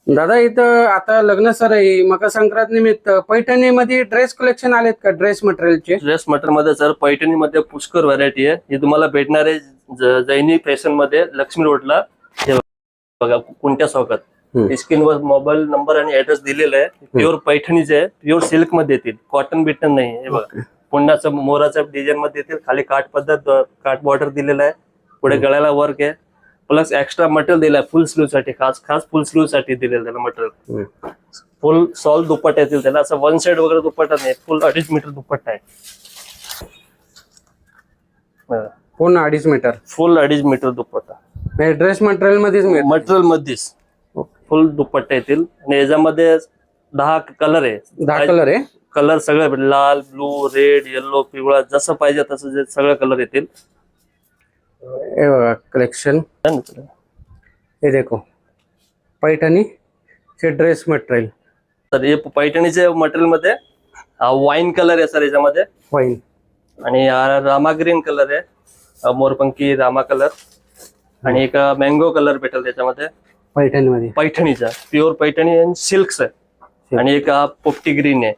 दादा इथं आता लग्न सर आहे, मकर संक्रांत निमित्त पैठणीमध्ये ड्रेस कलेक्शन आलेत का? ड्रेस मटेरियलचे ड्रेस मटेरियल मध्ये सर पैठणी मध्ये पुष्कर व्हरायटी आहे. हे तुम्हाला भेटणार आहे जैनी फॅशन मध्ये, लक्ष्मी रोडला. हे बघा कोणत्या चौकात. स्क्रीनवर मोबाईल नंबर आणि ऍड्रेस दिलेला आहे. प्युअर पैठणीचे आहे, प्युअर सिल्क मध्ये येतील, कॉटन बिटन नाही. हे बघा पुण्याचं मोराच्या डिझाईन मध्ये येतील. खाली काठ बॉर्डर दिलेला आहे. पुढे गळ्याला वर्क आहे, प्लस एक्स्ट्रा मटेरियल दिलाय फुल स्लीव साठी. खास फुल स्लीव साठी दिलेलं त्याला मटेरियल. फुल सॉल दुपट्टा येतील त्याला. असं वन साइड वगैरे दुपट्टा नाही, फुल 2.5 मीटर दुपट्टा आहे. पूर्ण 2.5 मीटर, फुल 2.5 मीटर दुपट्टा. ड्रेस मटेरियल मध्येच मटेरियल मध्येच फुल दुपट्टा येतील. आणि याच्यामध्ये 10 कलर आहे. 10 कलर आहे. कलर सगळे लाल, ब्लू, रेड, येलो, पिवळा, जसं पाहिजे तसं सगळे कलर येतील. हे बघा कलेक्शन, हे देखो पैठणी चे ड्रेस मटेरियल. तर हे पैठणीचे मटेरियल मध्ये वाईन कलर आहे सर याच्यामध्ये. वाईन आणि रामा ग्रीन कलर आहे, मोरपंखी रामा कलर. आणि एक मँगो कलर भेटेल त्याच्यामध्ये पैठणीमध्ये. पैठणीचा प्युअर पैठणी आणि सिल्क्स आहे. आणि एक पोपटी ग्रीन आहे.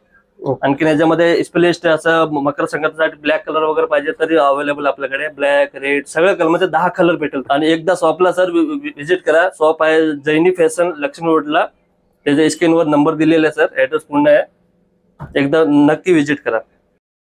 आणखी याच्यामध्ये स्पेलिस्ट असं मकर संक्रांतीसाठी ब्लॅक कलर वगैरे पाहिजे तरी अवेलेबल आपल्याकडे. ब्लॅक, रेड सगळ्या कलर मध्ये 10 कलर भेटेल. आणि एकदा शॉपला सर व्हिजिट करा. शॉप आहे जैनी फॅशन, लक्ष्मी रोडला. त्याच्या स्क्रीनवर नंबर दिलेला आहे सर, ऍड्रेस पूर्ण आहे. एकदा नक्की व्हिजिट करा.